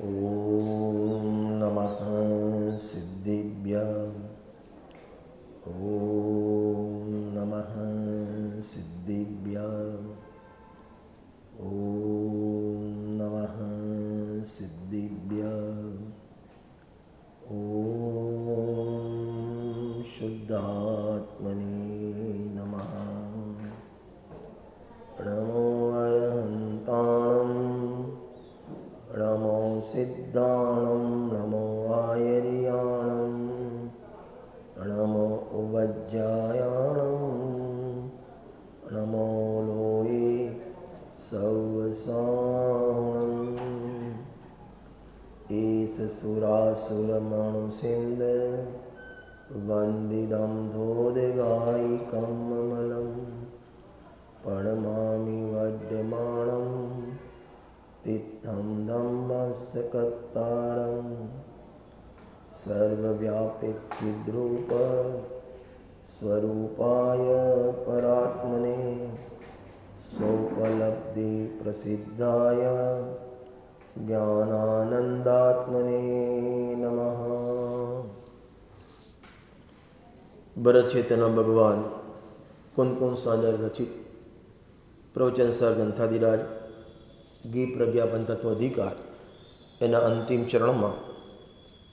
ॐ नमः सिद्धिभ्याम् ॐ नमः सिद्धिभ्याम् ॐ नमः सिद्धिभ्याम् ॐ शुद्धात्मने नमः। नमो अरहन्ताणं नमो सिद्धाणं नमो आयर्याणं नमो उवज्जायाणं नमो लोये सौवसाणम् एष सुरासुरमणुसिन्द वन्दिदं धोदगायिकं ममलं प्रणमामि वड्यमाणं तित्थं धम्मस्कर्तारं सर्वव्यापिचिद्रूप स्वरूपाय परात्मने सोपलब्धिप्रसिद्धाय ज्ञानानंदात्मने नमः। ભરત ચેતના ભગવાન કુંકુમ સાદર રચિત પ્રવચન સર ગ્રંથાધિરાજ ગી પ્રજ્ઞાપન તત્વ અધિકાર એના અંતિમ ચરણમાં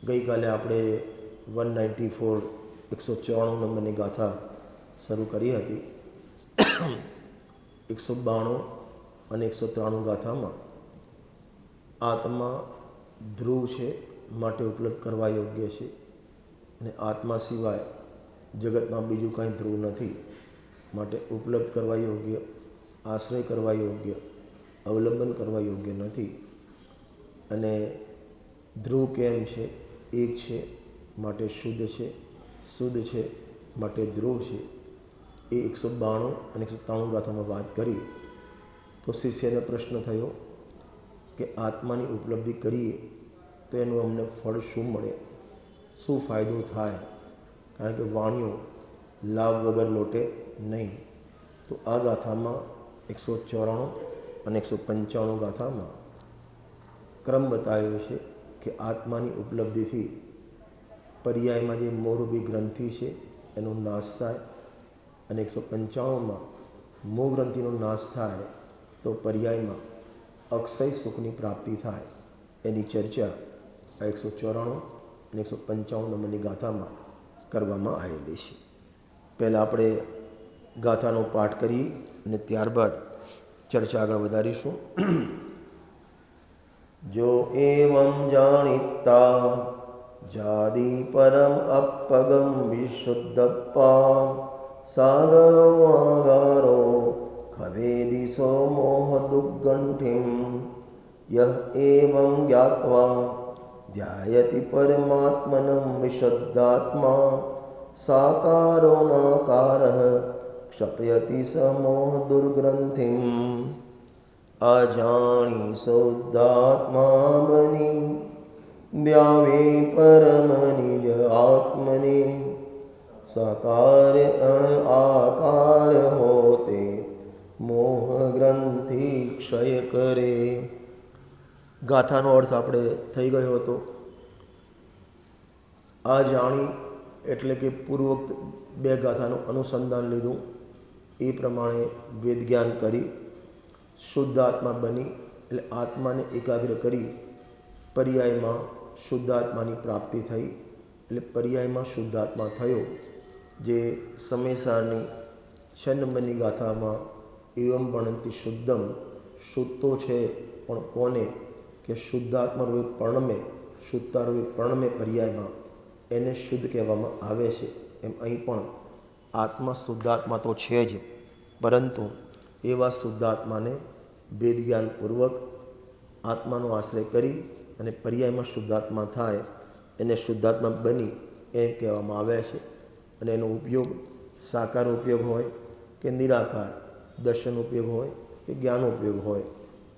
ગઈકાલે આપણે 194 194 નંબરની ગાથા શરૂ કરી હતી. 192 અને 193 ગાથામાં આત્મા ધ્રુવ છે માટે ઉપલબ્ધ કરવા યોગ્ય છે અને આત્મા સિવાય જગતમાં બીજું કાંઈ ધ્રુવ નથી માટે ઉપલબ્ધ કરવા યોગ્ય, આશ્રય કરવા યોગ્ય, અવલંબન કરવા યોગ્ય નથી. અને ધ્રુવ કેમ છે? એક છે માટે શુદ્ધ છે, શુદ્ધ છે માટે ધ્રુવ છે. એ 192 અને 193 ગાથામાં વાત કરી તો શિષ્યને પ્રશ્ન થયો કે આત્માની ઉપલબ્ધિ કરીએ તો એનું અમને ફળ શું મળે, શું ફાયદો થાય? કારણ કે વાણીઓ લાભ વગર લોટે નહીં. તો આ ગાથામાં 194 અને 195 ગાથામાં ક્રમ બતાવ્યો છે કે આત્માની ઉપલબ્ધિથી પર્યાયમાં જે મોહરૂપી ગ્રંથિ છે એનો નાશ થાય અને 195માં મોહ ગ્રંથિનો નાશ થાય તો પર્યાયમાં અક્ષય સુખની પ્રાપ્તિ થાય. એની ચર્ચા 194 અને 195 નંબરની ગાથામાં કરવામાં આવેલી છે. પહેલાં આપણે ગાથાનો પાઠ કરી અને ત્યારબાદ ચર્ચા આગળ વધારીશું. જો એવં જાણિતા જાદી પરમ અપગમ વિશુદ્ધપ્પા સાગરો વાગારો ખવેદિશો મોહ દુગ્ગંઠિમ યહ એવં જ્ઞાત્વા ધ્યાયતિ પરમાત્મनं વિશુદ્ધાત્મા સાકારો નાકારઃ ક્ષપયતિ સ મોહ દુર્ગ્રંથિમ. અજાણી શુદ્ધાત્મા બની દ્યાવે પરમ નિજ આત્મને સાકાર અણ આકાર હોતે મોહ ગ્રંથિ ક્ષય કરે. ગાથાનો અર્થ આપણે થઈ ગયો હતો. આ જાણી એટલે કે પૂર્વોક્ત બે ગાથાનું અનુસંધાન લીધું, એ પ્રમાણે વેદ જ્ઞાન કરી શુદ્ધ આત્મા બની એટલે આત્માને એકાગ્ર કરી પર્યાયમાં શુદ્ધ આત્માની પ્રાપ્તિ થઈ. એટલે પર્યાયમાં શુદ્ધ આત્મા થયો. જે સમયસારની 6 નંબરની ગાથામાં એવમ ભણંતિ શુદ્ધમ, શુદ્ધ તો છે પણ કોને? કે શુદ્ધાત્મા રૂપે પર્ણમે, શુદ્ધતા રૂપે પર્ણમે પર્યાયમાં એને શુદ્ધ કહેવામાં આવે છે. એમ અહીં પણ આત્મા શુદ્ધાત્મા તો છે જ, પરંતુ એવા શુદ્ધાત્માને વેદ જ્ઞાનપૂર્વક આત્માનો આશ્રય કરી અને પર્યાયમાં શુદ્ધાત્મા થાય એને શુદ્ધાત્મા બની એમ કહેવામાં આવે છે. અને એનો ઉપયોગ સાકાર ઉપયોગ હોય કે નિરાકાર, દર્શન ઉપયોગ હોય કે જ્ઞાન ઉપયોગ હોય,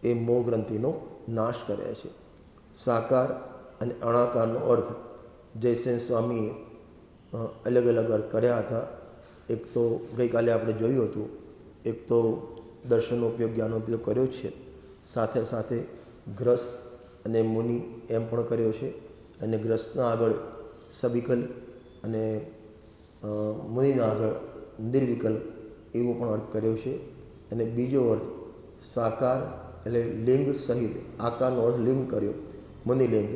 એ મોહ ગ્રંથિનો નાશ કરે છે. સાકાર અને અણાકારનો અર્થ જયસેન સ્વામીએ અલગ અલગ અર્થ કર્યા હતા. એક તો ગઈકાલે આપણે જોયું હતું, એક તો દર્શનનો ઉપયોગ, જ્ઞાનનો ઉપયોગ કર્યો છે, સાથે સાથે ગ્રસ અને મુનિ એમ પણ કર્યો છે, અને ગ્રસ્તના આગળ સવિકલ અને મુનિના આગળ નિર્વિકલ એવો પણ અર્થ કર્યો છે. અને બીજો અર્થ સાકાર એટલે લિંગ સહિત, આકારનો અર્થ લિંગ કર્યો, મુનિલિંગ.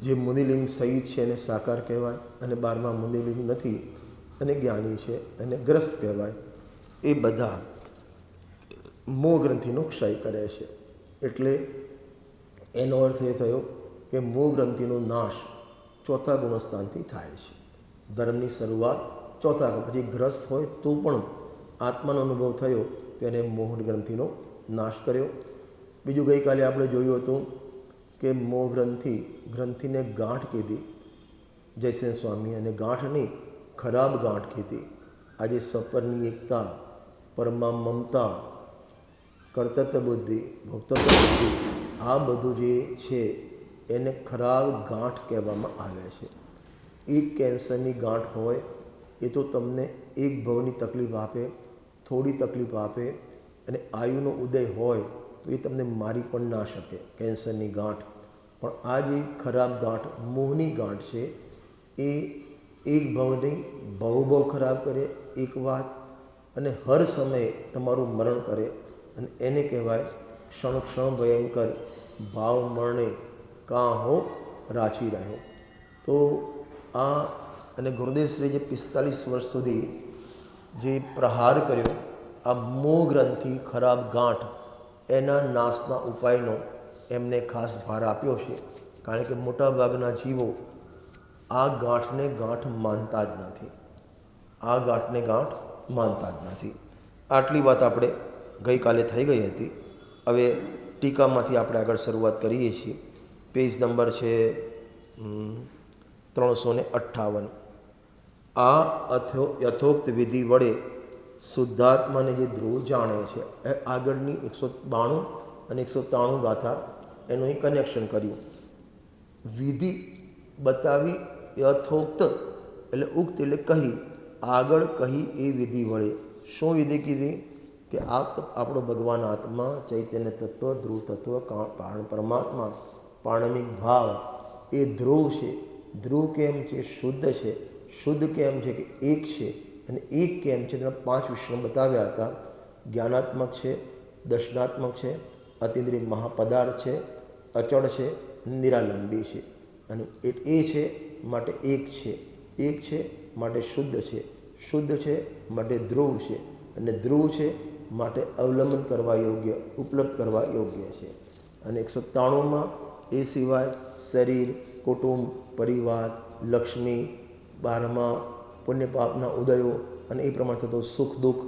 જે મુનિલિંગ સહિત છે એને સાકાર કહેવાય, અને 12મા મુનિલિંગ નથી અને જ્ઞાની છે એને ગ્રસ્ત કહેવાય. એ બધા મોહ ગ્રંથિનો ક્ષય કરે છે. એટલે એનો અર્થ એ થયો કે મોહ ગ્રંથિનો નાશ ચોથા ગુણસ્થાનથી થાય છે. ધર્મની શરૂઆત ચોથા ગુણ, પછી ગ્રસ્ત હોય તો પણ આત્માનો અનુભવ થયો તો એને મોહ ગ્રંથિનો નાશ કર્યો. બીજું ગઈકાલે આપણે જોયું હતું કે મોહ ગ્રંથિને ગાંઠ કીધી જયસેન સ્વામી, અને ગાંઠ નહીં, ખરાબ ગાંઠ કીધી. આજે સપરની એકતા, પરમા મમતા, કર્તવ્ય બુદ્ધિ, ભોક્તવ્ય બુદ્ધિ, આ બધું જે છે એને ખરાબ ગાંઠ કહેવામાં આવે છે. એક કેન્સરની ગાંઠ હોય એ તો તમને એક ભવની તકલીફ આપે, થોડી તકલીફ આપે, અને આયુનો ઉદય હોય તો એ તમને મારી પણ ના શકે, કેન્સરની ગાંઠ. પણ આ જે ખરાબ ગાંઠ, મોહની ગાંઠ છે, એ એક ભવ નહીં, બહુ ખરાબ કરે એક વાત, અને હર સમયે તમારું મરણ કરે. અને એને કહેવાય ક્ષણ ક્ષણ ભયંકર ભાવ મરણે કાં હો રાચી રહ્યો. તો આ અને ગુરુદેવશ્રી જે 45 વર્ષ સુધી જે પ્રહાર કર્યો આ મોહ ગ્રંથિ, ખરાબ ગાંઠ, એના નાશના ઉપાયનો એમને ખાસ ભાર આપ્યો છે. કારણ કે મોટાભાગના જીવો આ ગાંઠને ગાંઠ માનતા જ નથી, આ ગાંઠને ગાંઠ માનતા જ નથી. આટલી વાત આપણે ગઈકાલે થઈ ગઈ હતી. હવે ટીકામાંથી આપણે આગળ શરૂઆત કરીએ છીએ. પેજ નંબર છે 358. આ યથોક્ત વિધિ વડે શુદ્ધાત્માને જે ધ્રુવ જાણે છે. એ આગળની 192 અને 193 ગાથા એનું અહીં કનેક્શન કર્યું. વિધિ બતાવી, યથોક્ત એટલે ઉક્ત એટલે કહી, આગળ કહી એ વિધિ વડે. શું વિધિ કીધી? કે આપણો ભગવાન આત્મા, ચૈતન્ય તત્વ, ધ્રુવ તત્વ, કારણ પરમાત્મા, પાણમિક ભાવ એ ધ્રુવ છે. ધ્રુવ કેમ છે? શુદ્ધ છે. શુદ્ધ કેમ છે? કે એક છે. અને એક કેમ છે? તેના 5 વિષયો બતાવ્યા હતા. જ્ઞાનાત્મક છે, દર્શનાત્મક છે, અતિન્દ્રિય મહાપદાર્થ છે, અચળ છે, નિરાલંબી છે. અને એ છે માટે એક છે, એક છે માટે શુદ્ધ છે, શુદ્ધ છે માટે ધ્રુવ છે, અને ધ્રુવ છે માટે અવલંબન કરવા યોગ્ય, ઉપલબ્ધ કરવા યોગ્ય છે. અને 193માં એ સિવાય શરીર, કુટુંબ, પરિવાર, લક્ષ્મી, 12મા પુણ્ય પાપના ઉદયો અને એ પ્રમાણે થતો સુખ દુઃખ,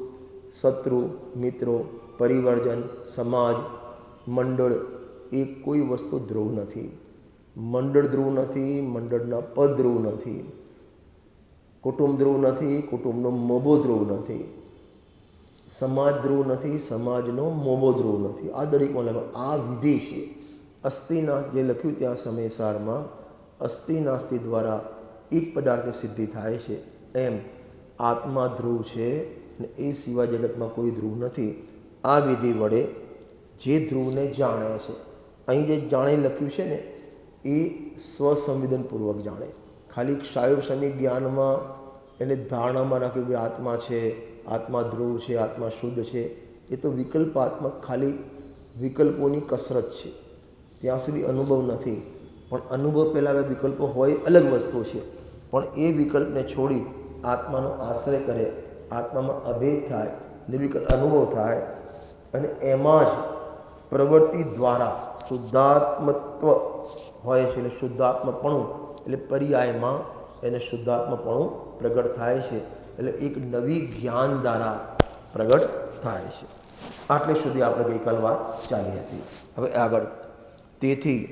શત્રુ મિત્રો, પરિવર્જન, સમાજ, મંડળ, એ કોઈ વસ્તુ ધ્રુવ નથી. મંડળ ધ્રુવ નથી, મંડળના પદ ધ્રુવ નથી, કુટુંબ ધ્રુવ નથી, કુટુંબનો મોભો ધ્રુવ નથી, સમાજ ધ્રુવ નથી, સમાજનો મોભો ધ્રુવ નથી. આ દરેકમાં લગભગ આ વિધિ છે. અસ્થિનાશ જે લખ્યું ત્યાં સમયસારમાં, અસ્થિનાસ્તિ દ્વારા એક પદાર્થની સિદ્ધિ થાય છે. એમ આત્મા ધ્રુવ છે અને એ સિવાય જગતમાં કોઈ ધ્રુવ નથી. આ વિધિ વડે જે ધ્રુવને જાણે છે, અહીં જે જાણે લખ્યું છે ને એ સ્વસંવેદનપૂર્વક જાણે. ખાલી ક્ષાયોક્ષમિક જ્ઞાનમાં એને ધારણામાં રાખ્યું કે આત્મા છે, આત્મા ધ્રુવ છે, આત્મા શુદ્ધ છે, એ તો વિકલ્પાત્મક ખાલી વિકલ્પોની કસરત છે. ત્યાં સુધી અનુભવ નથી. પણ અનુભવ પહેલાં વિકલ્પો હોય અલગ વસ્તુ છે. પણ એ વિકલ્પને છોડી આત્માનો આશ્રય કરે, આત્મામાં અભેદ થાય, નિર્વિકલ્પ અનુભવ થાય, અને એમાં જ પ્રવૃત્તિ દ્વારા શુદ્ધાત્મત્વ હોય છે. એટલે શુદ્ધાત્મપણું એટલે પર્યાયમાં એને શુદ્ધાત્મપણું પ્રગટ થાય છે. એટલે એક નવી જ્ઞાન દ્વારા પ્રગટ થાય છે. આટલે સુધી આપણે ગઈકાલ વાત ચાલી હતી. હવે આગળ, તેથી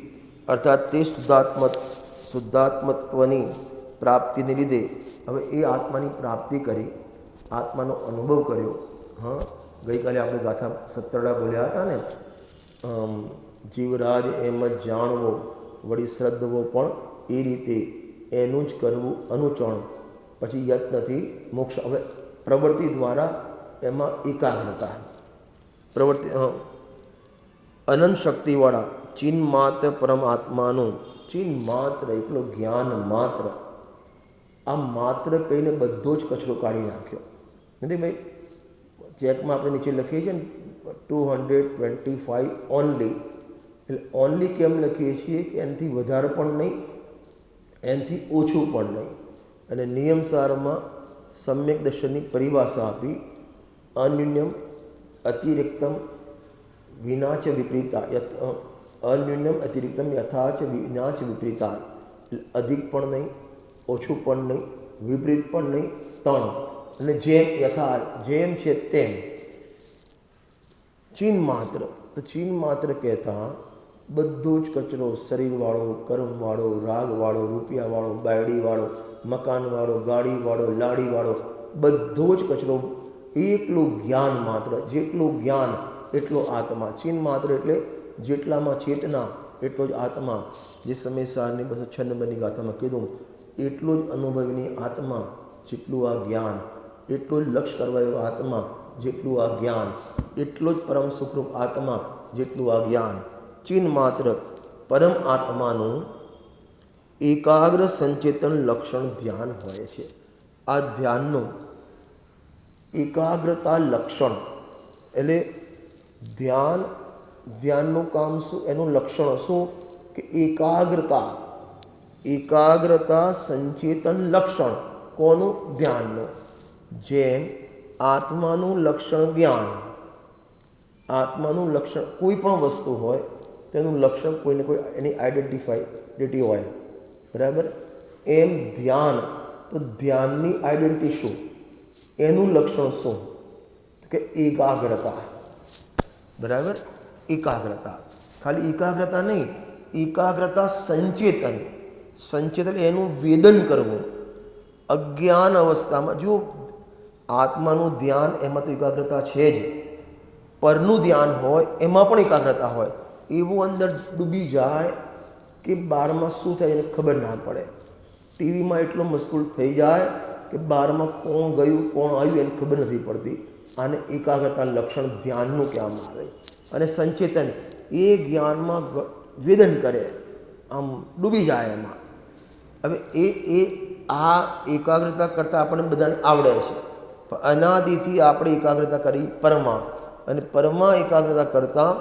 અર્થાત તે શુદ્ધાત્મત્વની પ્રાપ્તિને લીધે હવે એ આત્માની પ્રાપ્તિ કરી, આત્માનો અનુભવ કર્યો. હા, ગઈકાલે આપણે ગાથા 17 બોલ્યા હતા ને, જીવરાજ એમ જ જાણવો, વળી શ્રદ્ધવો પણ એ રીતે, એનું જ કરવું અનુચણ, પછી યત્નથી મોક્ષ. હવે પ્રવૃત્તિ દ્વારા એમાં એકાગ્રતા, પ્રવૃત્તિ અનંત શક્તિવાળા ચિન્ માત્ર પરમાત્માનું ચિન્ માત્ર એકલો જ્ઞાન માત્ર, આ માત્ર કહીને બધો જ કચરો કાઢી નાખ્યો નથી ભાઈ. ચેકમાં આપણે નીચે લખીએ છીએ ને 225 ઓનલી, એટલે ઓનલી કેમ લખીએ છીએ કે એનાથી વધારે પણ નહીં, એનાથી ઓછું પણ નહીં. અને નિયમસારમાં સમ્યક દર્શનની પરિભાષા આપી, અન્યુન્યમ અતિરિક્તમ વિનાચ વિપરીતા, અન્યુન્યમ અતિરિક્તમ યથાચ વિનાચ વિપરીતા, અધિક પણ નહીં, ઓછું પણ નહીં, વિપરીત પણ નહીં, ત્રણ. અને જેમ યથા જેમ છે તેમ. ચિન્ માત્ર, તો ચિન્ માત્ર કહેતા બધો જ કચરો, શરીરવાળો, કર્મવાળો, રાગવાળો, રૂપિયાવાળો, બાયડીવાળો, મકાનવાળો, ગાડીવાળો, લાડીવાળો, બધો જ કચરો, એકલું જ્ઞાન માત્ર. જેટલું જ્ઞાન એટલો આત્મા. ચિન્ માત્ર એટલે જેટલામાં ચેતના એટલો જ આત્મા. જે સમયસારની 296 ગાથામાં કીધું, એટલો જ અનુભવીની આત્મા જેટલું આ જ્ઞાન, એટલો જ લક્ષ કરવા એવો આત્મા જેટલું આ જ્ઞાન, એટલો જ પરમ સુખરૂપ આત્મા જેટલું આ જ્ઞાન. ચિન્ માત્ર પરમ આત્માનું એકાગ્ર સંચેતન લક્ષણ ધ્યાન હોય છે. આ ધ્યાનનું એકાગ્રતા લક્ષણ એટલે ધ્યાનનું કામ શું, એનું લક્ષણ શું કે એકાગ્રતા સંચેતન લક્ષણ. કોનું? ધ્યાનનું. જેમ આત્માનું લક્ષણ જ્ઞાન, આત્માનું લક્ષણ કોઈ પણ વસ્તુ હોય તેનું લક્ષણ કોઈને કોઈ એની આઈડેન્ટિટી હોય, બરાબર. એમ ધ્યાન, તો ધ્યાનની આઈડેન્ટિટી શું, એનું લક્ષણ શું કે એકાગ્રતા, બરાબર. એકાગ્રતા, ખાલી એકાગ્રતા નહીં, એકાગ્રતા સંચેતન. સંચેતન એનું વેદન કરવું. અજ્ઞાન અવસ્થામાં જો આત્માનું ધ્યાન, એમાં તો એકાગ્રતા છે જ, પરનું ધ્યાન હોય એમાં પણ એકાગ્રતા હોય. એવું અંદર ડૂબી જાય કે બહારમાં શું થાય એને ખબર ના પડે. ટીવીમાં એટલો મશગુલ થઈ જાય કે બહારમાં કોણ ગયું કોણ આવ્યું એને ખબર નથી પડતી. આને એકાગ્રતા લક્ષણ ધ્યાનનું કહેવામાં આવે. અને સંચેતન એ જ્ઞાનમાં વેદન કરે, આમ ડૂબી જાય એમાં. હવે આ એકાગ્રતા કરતાં આપણને બધાને આવડે છે, પણ અનાદિથી આપણે એકાગ્રતા કરી પરમાં, અને પરમાં એકાગ્રતા કરતાં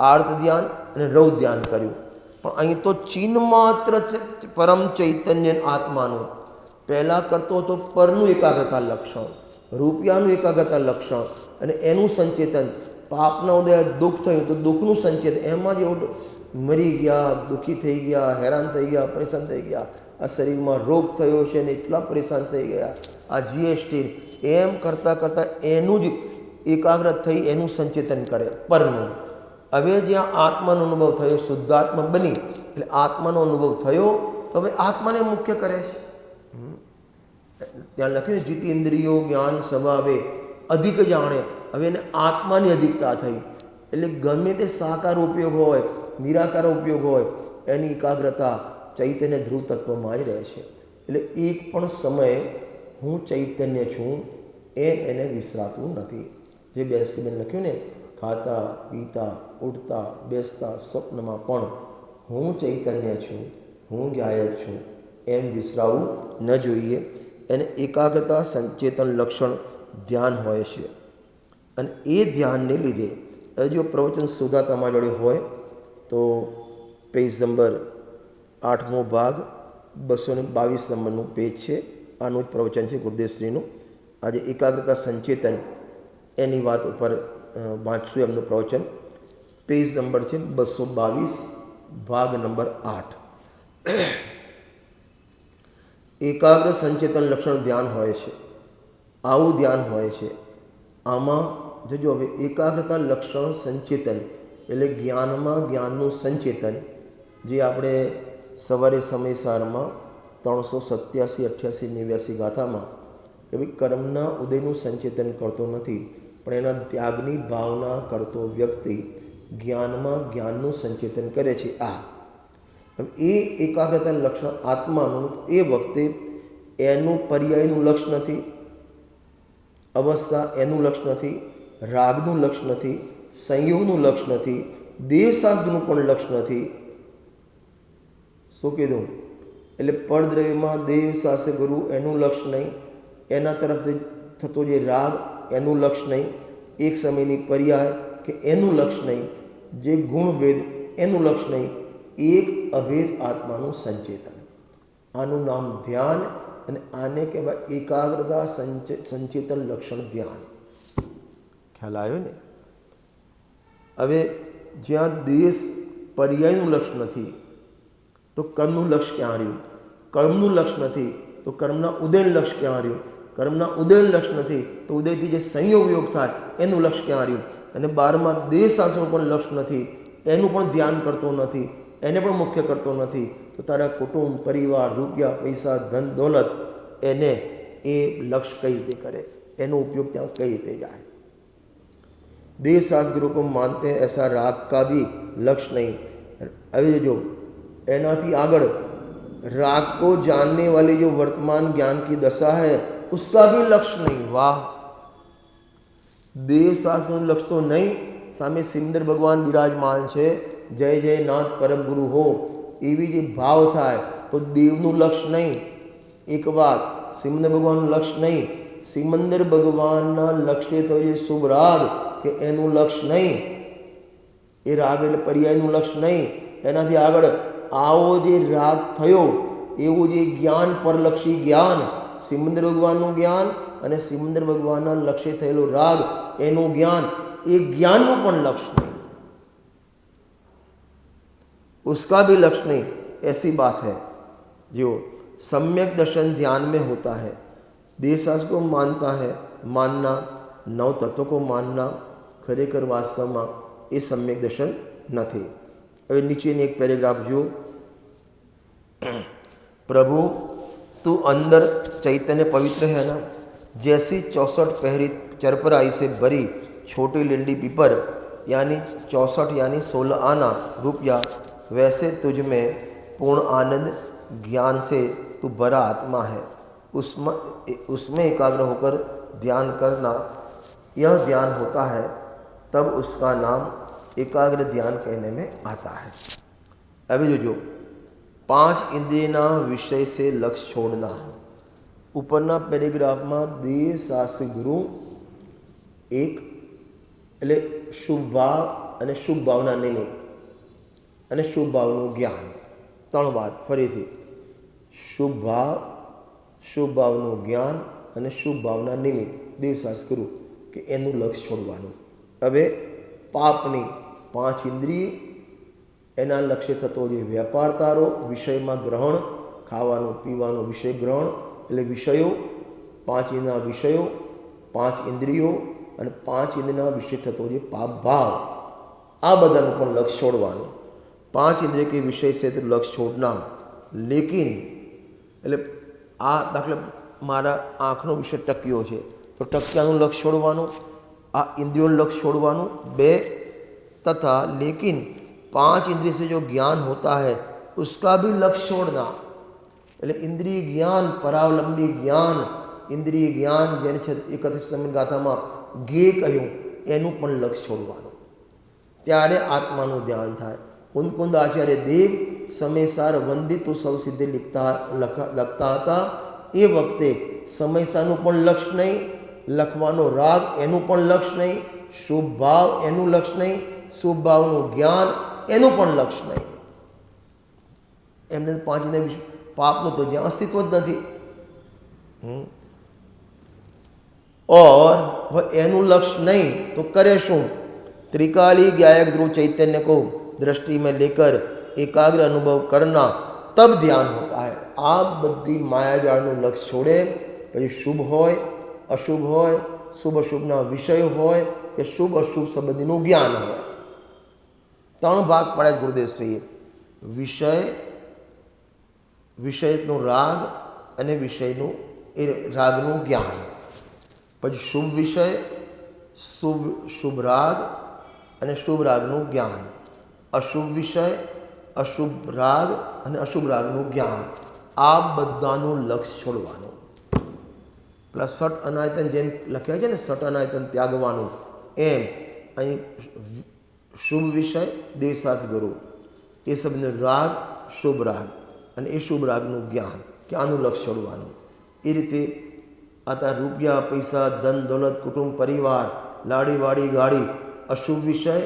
આર્ત ધ્યાન અને રૌદ્ર ધ્યાન કર્યું. પણ અહીં તો ચિન્હ માત્ર પરમ ચૈતન્ય આત્માનું પહેલાં કરતો હતો પરનું એકાગ્રતા લક્ષણ, રૂપિયાનું એકાગ્રતા લક્ષણ, અને એનું સંચેતન. પાપના ઉદય દુઃખ થયું તો દુઃખનું સંચેતન. એમાં જ એવું મરી ગયા, દુઃખી થઈ ગયા, હેરાન થઈ ગયા, પરેશાન થઈ ગયા, આ શરીરમાં રોગ થયો છે ને એટલા પરેશાન થઈ ગયા, આ જીએસટી, એમ કરતાં કરતાં એનું જ એકાગ્ર થઈ એનું સંચેતન કરે પરનું. હવે જ્યાં આત્માનો અનુભવ થયો, શુદ્ધાત્મા બની એટલે આત્માનો અનુભવ થયો, તો હવે આત્માને મુખ્ય કરે છે. ત્યાં લખ્યું જીતેન્દ્રિયો જ્ઞાન સ્વભાવે અધિક જાણે. હવે એને આત્માની અધિકતા થઈ, એટલે ગમે તે સાકાર ઉપયોગ હોય, નિરાકાર ઉપયોગ હોય, એની એકાગ્રતા ચૈતન્ય ધ્રુવ તત્વમાં જ રહે છે. એટલે એક પણ સમયે હું ચૈતન્ય છું એમ એને વિસરાતું નથી. જે બેસબેન લખ્યું ને, ખાતા પીતા ઉઠતા બેસતા સ્વપ્નમાં પણ હું ચૈતન્ય છું, હું ગાયક છું એમ વિસરાવું ન જોઈએ. એને એકાગ્રતા સંચેતન લક્ષણ ધ્યાન હોય છે. અને એ ધ્યાનને લીધે જો પ્રવચન સુધા તમારી જોડે હોય તો પેજ નંબર 8મો ભાગ 222 નંબરનું પેજ છે. આનું જ પ્રવચન છે ગુરુદેવશ્રીનું. આજે એકાગ્રતા સંચેતન એની વાત ઉપર વાંચશું એમનું પ્રવચન. પેજ નંબર છે 222, ભાગ નંબર 8. એકાગ્ર સંચેતન લક્ષણ ધ્યાન હોય છે. આવું ધ્યાન હોય છે. આમાં જોજો, હવે એકાગ્રતા લક્ષણ સંચેતન એટલે જ્ઞાનમાં જ્ઞાનનું સંચેતન, જે આપણે સવારે સમયસારમાં 387, 88, 89 ગાથામાં કે ભાઈ કર્મના ઉદયનું સંચેતન કરતો નથી, પણ એના ત્યાગની ભાવના કરતો વ્યક્તિ જ્ઞાનમાં જ્ઞાનનું સંચેતન કરે છે. એ એકાગ્રતા લક્ષણ આત્માનું એ વખતે એનું પર્યાયનું લક્ષ નથી, અવસ્થા એનું લક્ષ નથી, રાગનું લક્ષ નથી, સંયોગનું લક્ષ નથી, દેવશાસ્ત્રનું પણ લક્ષ નથી. શું કીધું? એટલે પરદ્રવ્યમાં દેવશાસ્ત્ર ગુરુ એનું લક્ષ નહીં, એના તરફથી થતો જે રાગ એનું લક્ષ નહીં, એક સમયની પર્યાય કે એનું લક્ષ નહીં, જે ગુણભેદ એનું લક્ષ નહીં, એક અભેદ આત્માનું સંચેતન. આનું નામ ધ્યાન અને આને કહેવાય એકાગ્રતા સંચેતન લક્ષણ ધ્યાન. ખ્યાલ આવ્યો ને? હવે જ્યાં દેશ પર્યાયનું લક્ષ નથી તો કર્મનું લક્ષ ક્યાં રહ્યું? કર્મનું લક્ષ નથી તો કર્મના ઉદયનું લક્ષ ક્યાં રહ્યું? કર્મના ઉદયનું લક્ષ નથી તો ઉદયથી જે સંયોગ વિયોગ થાય એનું લક્ષ ક્યાં રહ્યું? અને 12માં દેહશાસ્ત્રનું પણ લક્ષ નથી, એનું પણ ધ્યાન કરતો નથી, એને પણ મુખ્ય કરતો નથી, તો તારા કુટુંબ, પરિવાર, રૂપિયા, પૈસા, ધન, દોલત એને એ લક્ષ કઈ રીતે કરે? એનો ઉપયોગ ત્યાં કઈ રીતે જાય? देवशास्त्र को मानते हैं ऐसा राग का भी लक्ष्य नहीं. अभी जो एनाथी आगड़ राग को जानने वाली जो वर्तमान ज्ञान की दशा है उसका भी लक्ष्य नहीं. वाह! देवशास्त्र નું લક્ષ્ય તો નહીં, સામે સિમંદર ભગવાન બિરાજમાન છે, જય જય નાથ પરમ ગુરુ હો એવી જે ભાવ થાય તો દેવનું લક્ષ્ય નહીં. એક વાત, સિમંદર ભગવાનનું લક્ષ્ય નહીં, સિમંદર ભગવાનના લક્ષ્ય તો જે શુભ રાગ કે એનું લક્ષ્ય નહીં, એ રાગ એટલે પર્યાયનું લક્ષ્ય નહીં. એનાથી આગળ આવો જે રાગ થયો એવું જે જ્ઞાન પરલક્ષી જ્ઞાન, સિમંદર ભગવાનનું જ્ઞાન અને સિમંદર ભગવાનના લક્ષ્ય થયેલો રાગ એનું જ્ઞાન, એ જ્ઞાનનું પણ લક્ષ્ય નહીં, उसका भी लक्ष्य नहीं. ऐसी बात है जो सम्यक दर्शन ध्यान में होता है. देवशास्त्र को मानता है, मानना, नव तत्व को मानना खरेखर वास्तवમાં એ સમ્યક દર્શન નથી. હવે નીચેની એક પેરેગ્રાફ જો, प्रभु तू अंदर चैतन्य पवित्र है ना, जैसी 64 पहरी चरपराई से भरी छोटी लिंडी पीपर यानी 64 यानी 16 आना रुपया, वैसे तुझ में पूर्ण आनंद ज्ञान से तू भरा आत्मा है. उसमें एकाग्र होकर ध्यान करना, यह ध्यान होता है तब उसका नाम एकाग्र ध्यान कहने में आता है. अभी जो 5 इंद्रियना विषय से लक्ष्य छोड़ना. ઉપરના પેરેગ્રાફમાં દેવશાસ્ત્ર ગુરુ એક એટલે શુભ ભાવ અને શુભ ભાવના નિમિત્ત અને શુભ ભાવનું જ્ઞાન, 3 વાત ફરીથી, શુભ ભાવ, શુભ ભાવનું જ્ઞાન અને શુભ ભાવના નિમિત્ત દેવશાસ્ત્ર ગુરુ કે એનું લક્ષ્ય છોડવાનું. હવે પાપની 5 ઇન્દ્રિય, એના લક્ષ્ય થતો જે વ્યાપાર તારો, વિષયમાં ગ્રહણ, ખાવાનું પીવાનું વિષય ગ્રહણ એટલે વિષયો, 5 ઇન્દ્રિયના વિષયો, 5 ઇન્દ્રિયો અને 5 ઇન્દ્રિયના વિષય થતો જે પાપ ભાવ, આ બધાનું પણ લક્ષ્ય છોડવાનું. 5 इंद्रिय के विषय से तो लक्ष्य छोड़ना, लेकिन એટલે આ દાખલા મારા આંખનો વિષય ટક્યો છે તો ટક્યાનું લક્ષ્ય છોડવાનું, આ ઇન્દ્રિયોનું લક્ષ્ય છોડવાનું 2, तथा लेकिन 5 इंद्रिय से जो ज्ञान होता है उसका भी लक्ष्य छोड़ना. એટલે ઇન્દ્રિય જ્ઞાન, પરાવલંબી જ્ઞાન, ઇન્દ્રિય જ્ઞાન જેને 31 ગાથામાં ગે કહ્યું એનું પણ લક્ષ્ય છોડવાનું. ત્યારે આત્માનું ધ્યાન થાય. कुंद आचार्य देव समयसार वंदित तो सब सिद्धि લખતા હતા. એ વખતે સમયસારનું પણ લક્ષ્ય નહીં, લખવાનો રાગ એનું પણ લક્ષ્ય નહીં, શુભ ભાવ એનું લક્ષ્ય નહીં, શુભ ભાવનું જ્ઞાન એનું પણ લક્ષ્ય નહીં. એમને 5 ને પાપનું તો જ્યાં અસ્તિત્વ જ નથી. और वह એનું લક્ષ્ય નહીં તો કરે શું? त्रिकाली गायक ध्रुव चैतन्य को दृष्टि में लेकर एकाग्र अनुभव करना, तब ध्यान होता है. आ बधी मायाजाळનું લક્ષ્ય છોડે, પછી શુભ હોય, અશુભ હોય, શુભ અશુભના વિષય હોય કે શુભ અશુભ સંબંધીનું જ્ઞાન હોય. 3 ભાગ પડે ગુરુદેવશ્રીએ, વિષયનો રાગ અને વિષયનું એ રાગનું જ્ઞાન, પછી શુભ વિષય, શુભ રાગ અને શુભ રાગનું જ્ઞાન, અશુભ વિષય, અશુભ રાગ અને અશુભ રાગનું જ્ઞાન. આ બધાનું લક્ષ્ય છોડવાનું. પેલા સટ અનાયતન જેમ લખ્યા છે ને, સટ અનાયતન ત્યાગવાનું, એમ અહીં શુભ વિષય દેવસાસ ગુરુ, એ શબ્દનો રાગ શુભ રાગ, અને એ શુભ રાગનું જ્ઞાન કે આનું લક્ષ છોડવાનું. એ રીતે આ રૂપિયા પૈસા ધન દોલત કુટુંબ પરિવાર લાડી વાડી ગાડી અશુભ વિષય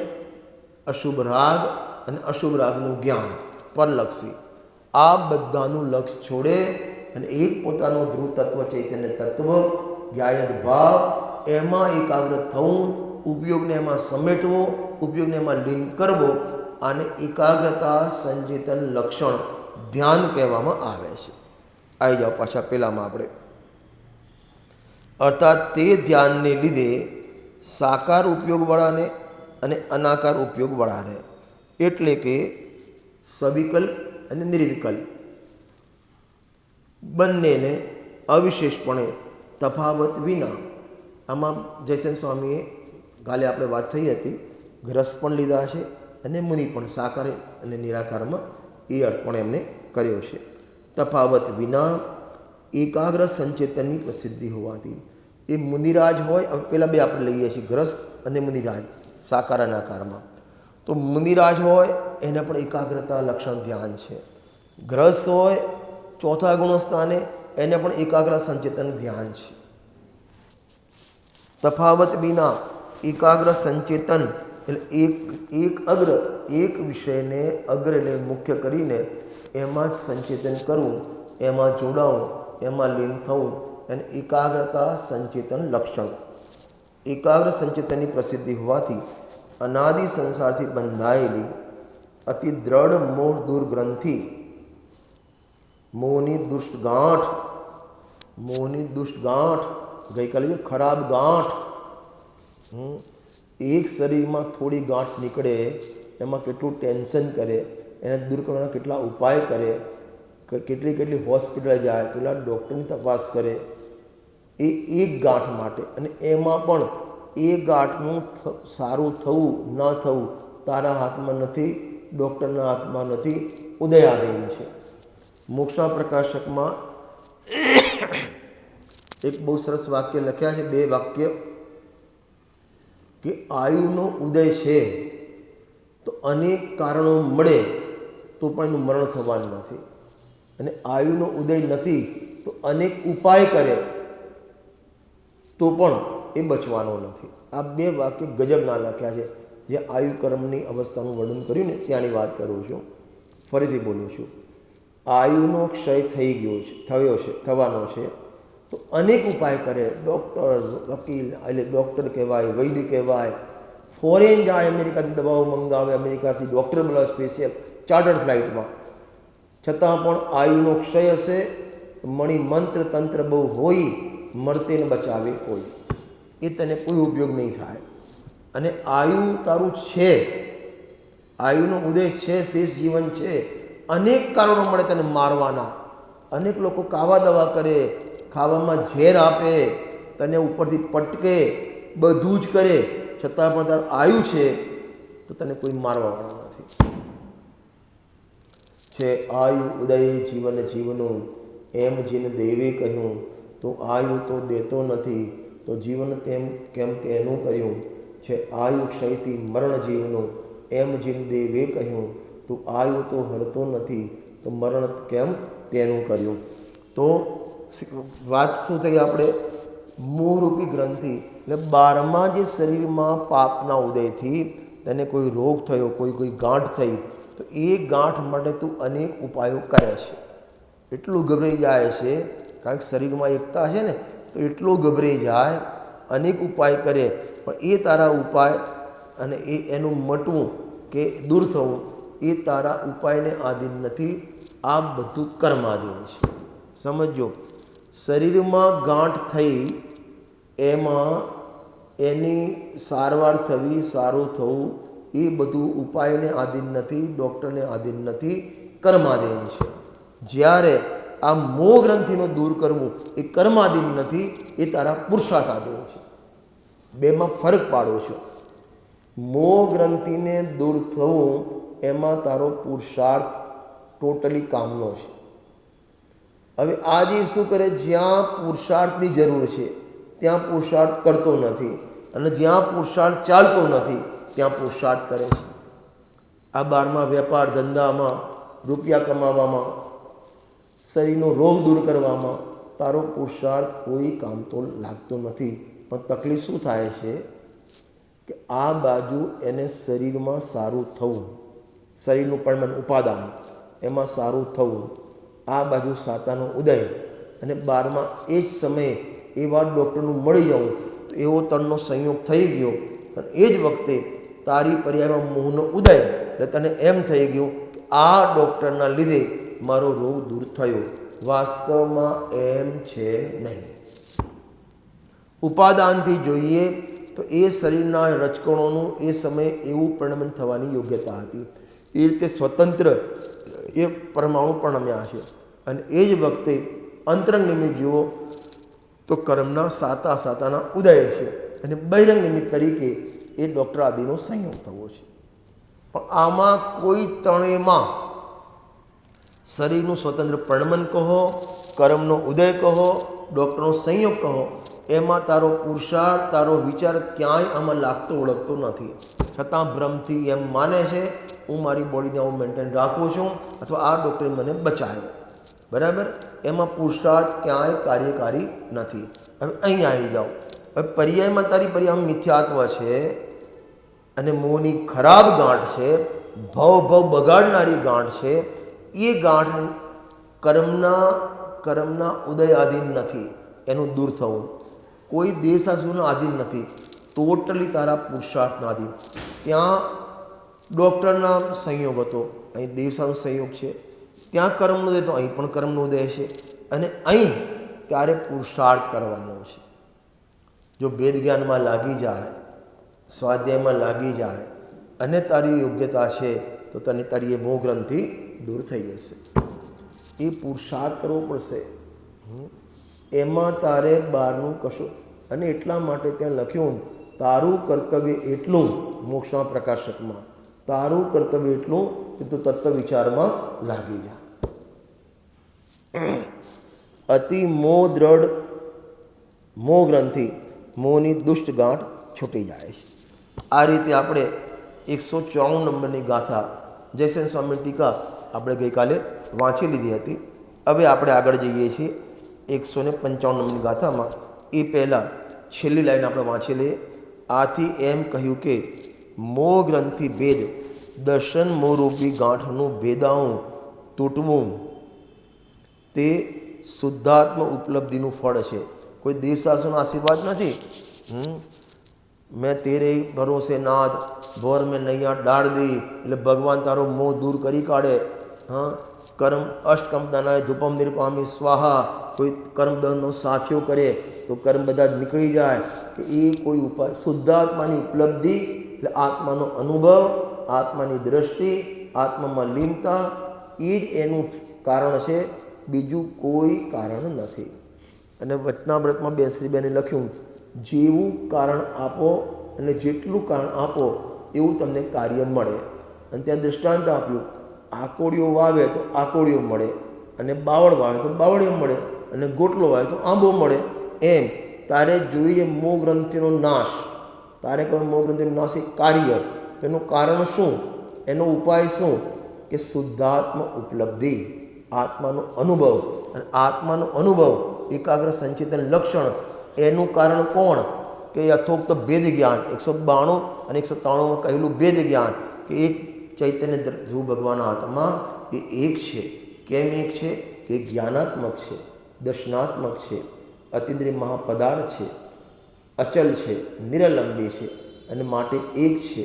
અશુભ રાગ અને અશુભ રાગનું જ્ઞાન પરલક્ષી આ બધાનું લક્ષ છોડે અને એક પોતાનો ધ્રુવ તત્વ ચૈતન્ય તત્વ જ્ઞાયક ભાવ એમાં એકાગ્ર થવું, ઉપયોગને એમાં સમેટવો, ઉપયોગને એમાં લીન કરવો, આને એકાગ્રતા સંચેતન લક્ષણ ધ્યાન કહેવામાં આવે છે. આવી જાઓ પાછા પહેલામાં આપણે. અર્થાત તે ધ્યાનને લીધે સાકાર ઉપયોગવાળાને અને અનાકાર ઉપયોગવાળાને, એટલે કે સવિકલ્પ અને નિર્વિકલ્પ બંનેને અવિશેષપણે તફાવત વિના, આમાં જયસેન સ્વામીએ કાલે આપણે વાત થઈ હતી, ગ્રસ પણ લીધા છે અને મુનિ પણ સાકાર અને નિરાકારમાં એ અર્થ પણ એમને કર્યો છે. તફાવત વિના એકાગ્ર સંચેતનની પ્રસિદ્ધિ હોવાથી એ મુનિરાજ હોય. પહેલાં બે આપણે લઈએ છીએ, ગ્રસ અને મુનિરાજ સાકાર અનાકારમાં. તો મુનિરાજ હોય એને પણ એકાગ્રતા લક્ષણ ધ્યાન છે. ગ્રસ હોય ચોથા ગુણસ્થાને એને પણ એકાગ્ર સંચેતન ધ્યાન છે. તફાવત વિના એકાગ્ર સંચેતન એટલે એક અગ્ર એક વિષયને અગ્ર એટલે મુખ્ય કરીને એમાં જ સંચેતન કરવું, એમાં જોડાવું, એમાં લીન થવું, અને એકાગ્રતા સંચેતન લક્ષણ. એકાગ્ર સંચેતનની પ્રસિદ્ધિ હોવાથી અનાદિ સંસારથી બંધાયેલી અતિ દ્રઢ મોહ દૂર ગ્રંથિ, મોહની દુષ્ટ ગાંઠ, ગઈકાલે જો ખરાબ ગાંઠ, એક શરીરમાં થોડી ગાંઠ નીકળે એમાં કેટલું ટેન્શન કરે, એને દૂર કરવાના કેટલા ઉપાય કરે, કેટલી હોસ્પિટલ જાય, કેટલા ડૉક્ટરની તપાસ કરે એ એક ગાંઠ માટે. અને એમાં પણ એ ગાંઠનું સારું થવું ન થવું તારા હાથમાં નથી, ડૉક્ટરના હાથમાં નથી, ઉદયાધીન છે. મોક્ષના પ્રકાશકમાં એક બહુ સરસ વાક્ય લખ્યા છે, બે વાક્ય, કે આયુનો ઉદય છે તો અનેક કારણો મળે તો પણ એનું મરણ થવાનું નથી, અને આયુનો ઉદય નથી તો અનેક ઉપાય કરે તો પણ એ બચવાનો નથી. આ બે વાક્ય ગજબના લખ્યા છે. જે આયુકર્મની અવસ્થાનું વર્ણન કર્યું ને ત્યાંની વાત કરું છું. ફરીથી બોલું છું. આયુનો ક્ષય થઈ ગયો છે, થવાનો છે તો અનેક ઉપાય કરે. ડૉક્ટર, વકીલ, એટલે ડૉક્ટર કહેવાય, વૈદ્ય કહેવાય, ફોરેન જાય, અમેરિકાથી દવાઓ મંગાવે, અમેરિકાથી ડૉક્ટર બોલાવે સ્પેશિયલ ચાર્ટર્ડ ફ્લાઇટમાં, છતાં પણ આયુનો ક્ષય હશે. મણિ મંત્ર તંત્ર બહુ હોય, મરતેને બચાવે કોઈ, એ તને કોઈ ઉપયોગ નહીં થાય. અને આયુ તારું છે, આયુનો ઉદય છે, શેષ જીવન છે, અનેક કારણો મળે તને મારવાના. અનેક લોકો કાવા દવા કરે, ખાવામાં ઝેર આપે, તને ઉપરથી પટકે, બધું જ કરે, છતાં પણ તારું આયુ છે તો તને કોઈ મારવાવાળા નથી. છે આયુ ઉદય જીવન જીવનું, એમ જેને દેવે કહ્યું, તો આયુ તો દેતો નથી, તો જીવન તેમ કેમ તેનું કર્યું. છે આયુ ક્ષયથી મરણ જીવનું, એમ જેને દેવે કહ્યું, તો આયુ તો હરતો નથી, તો મરણ કેમ તેનું કર્યું. તો વાત શું થઈ આપણે? મોહરૂપી ગ્રંથિ એટલે 12મા જે શરીરમાં પાપના ઉદયથી તેને કોઈ રોગ થયો, કોઈ ગાંઠ થઈ, તો એ ગાંઠ માટે તું અનેક ઉપાયો કરે છે. એટલું ગભરાઈ જાય છે, કારણ કે શરીરમાં એકતા છે ને, તો એટલો ગભરાઈ જાય, અનેક ઉપાય કરે, પણ એ તારા ઉપાય અને એનું મટવું કે દૂર થવું એ તારા ઉપાયને આધીન નથી. આ બધું કર્માધીન છે. સમજો, શરીરમાં ગાંઠ થઈ એમાં એની સારવાર થવી, સારું થવું એ બધું ઉપાયને આધીન નથી, ડૉક્ટરને આધીન નથી, કર્માધીન છે. જ્યારે આ મોહ ગ્રંથિનો દૂર કરવું એ કર્માધીન નથી, એ તારા પુરુષાર્થ આધીન છે. બેમાં ફરક પાડો છો. મોહ ગ્રંથિને દૂર થવું એમાં તારો પુરુષાર્થ ટોટલી કામનો છે. હવે આ જીવ શું કરે? જ્યાં પુરુષાર્થની જરૂર છે ત્યાં પુરુષાર્થ કરતો નથી, અને જ્યાં પુરુષાર્થ ચાલતો નથી ત્યાં પુરુષાર્થ કરે છે. આ બહારમાં વેપાર ધંધામાં, રૂપિયા કમાવામાં, શરીરનો રોગ દૂર કરવામાં તારો પુરુષાર્થ કોઈ કામ તો લાગતો નથી. પણ તકલીફ શું થાય છે કે આ બાજુ એને શરીરમાં સારું થવું, શરીરનું પણ ઉપાદાન એમાં સારું થવું, આ બાજુ સાતાનો ઉદય, અને બારમાં એ જ સમયે એવા ડૉક્ટરનું મળી જવું, તો એવો તનનો સંયોગ થઈ ગયો. અને એ જ વખતે તારી પર્યાયમાં મોહનો ઉદય, એટલે તને એમ થઈ ગયું કે આ ડૉક્ટરના લીધે મારો રોગ દૂર થયો. વાસ્તવમાં એમ છે નહીં. ઉપાદાનથી જોઈએ તો એ શરીરના રજકણોનું એ સમયે એવું પરિણમન થવાની યોગ્યતા હતી. એ રીતે સ્વતંત્ર એ પરમાણુ પરિણમ્યા છે. અને એ જ વખતે અંતરંગ નિમિત્ત જુઓ તો કર્મના સાતાના ઉદય છે, અને બહિરંગ નિમિત્ત તરીકે એ ડૉક્ટર આદિનો સંયોગ થવો છે. પણ આમાં કોઈ ત્રણેયમાં શરીરનું સ્વતંત્ર પરિણમન કહો, કર્મનો ઉદય કહો, ડૉક્ટરનો સંયોગ કહો, એમાં તારો પુરુષાર્થ, તારો વિચાર ક્યાંય આમાં લાગતો ઓળખતો નથી. છતાં ભ્રમથી એમ માને છે હું મારી બોડીને હું મેન્ટેન રાખું છું, અથવા આ ડૉક્ટરે મને બચાવ્યો. બરાબર? એમાં પુરુષાર્થ ક્યાંય કાર્યકારી નથી. હવે અહીં આવી જાઓ. હવે પર્યાયમાં તારી પર્યાયમાં મિથ્યાત્વ છે, અને મોહની ખરાબ ગાંઠ છે, ભવ બગાડનારી ગાંઠ છે. એ ગાંઠ કર્મના ઉદય આધીન નથી. એનું દૂર થવું કોઈ દેશાસુરના આધીન નથી, ટોટલી તારા પુરુષાર્થના આધીન. ત્યાં ડૉક્ટરના સંયોગ હતો, અહીં દેવસાનો સંયોગ છે. ત્યાં કર્મનો ઉદય તો અહીં પણ કર્મનો ઉદય છે. અને અહીં ત્યારે પુરુષાર્થ કરવાનો છે. જો વેદ જ્ઞાનમાં લાગી જાય, સ્વાધ્યાયમાં લાગી જાય અને તારી યોગ્યતા છે, તો તને તારી એ મોહ ગ્રંથિ દૂર થઈ જશે. એ પુરુષાર્થ કરવો પડશે. એમાં તારે બહારનું કશું. અને એટલા માટે ત્યાં લખ્યું, તારું કર્તવ્ય એટલું, મોક્ષના પ્રકાશકમાં તારું કર્તવ્ય એટલું કે તું તત્વ વિચારમાં લાગી જા. અતિ મોહ દ્રઢ મોહ ગ્રંથિ, મોહની દુષ્ટ ગાંઠ છૂટી જાય છે. આ રીતે આપણે 194 નંબરની ગાથા જયસેન સ્વામી ટીકા આપણે ગઈકાલે વાંચી લીધી હતી. હવે આપણે આગળ જઈએ છીએ 155 નંબરની ગાથામાં. એ પહેલાં છેલ્લી લાઈન આપણે વાંચી લઈએ. આથી એમ કહ્યું કે મોહ ગ્રંથિ ભેદ, દર્શન મોહરૂપી ગાંઠનું ભેદાવું તૂટવું તે શુદ્ધાત્મ ઉપલબ્ધિનું ફળ છે. કોઈ દેવશાસ્ત્રનો આશીર્વાદ નથી. મેં તેરે ભરોસે નાથ ભોર મેં નૈયા ડાળ દી, એટલે ભગવાન તારો મોહ દૂર કરી કાઢે. કર્મ અષ્ટકંપદાનાય ધૂપમ નિર્પામી સ્વાહા, કોઈ કર્મદહનનો સાથીઓ કરે તો કર્મ બધા જ નીકળી જાય. કે એ કોઈ ઉપાય શુદ્ધાત્માની ઉપલબ્ધિ, એટલે આત્માનો અનુભવ, આત્માની દ્રષ્ટિ, આત્મામાં લીનતા, એ જ એનું કારણ છે. બીજું કોઈ કારણ નથી. અને વચનામૃતમાં બેસરીબેને લખ્યું, જેવું કારણ આપો અને જેટલું કારણ આપો એવું તમને કાર્ય મળે. અને ત્યાં દૃષ્ટાંત આપ્યું, આકોડીઓ વાવે તો આકોડીઓ મળે, અને બાવળ વાવે તો બાવળીઓ મળે, અને ગોટલો વાવે તો આંબો મળે. એમ તારે જોઈએ મોહ ગ્રંથિનો નાશ. તારે કહ્યું મોહ ગ્રંથિનો નાશ એ કાર્ય. તેનું કારણ શું? એનો ઉપાય શું? કે શુદ્ધાત્મ ઉપલબ્ધિ, આત્માનો અનુભવ. અને આત્માનો અનુભવ એકાગ્ર સંચેતન લક્ષણ. એનું કારણ કોણ? કે યથોક્ત ભેદ જ્ઞાન 192 અને 193માં કહેલું ભેદ જ્ઞાન, કે એક ચૈતન્ય ધ્રુવ ભગવાન આત્મા એ એક છે. કેમ એક છે? કે જ્ઞાનાત્મક છે, દર્શનાત્મક છે, અતિન્દ્રિય મહાપદાર્થ છે, અચલ છે, નિરલંબી છે, અને માટે એક છે.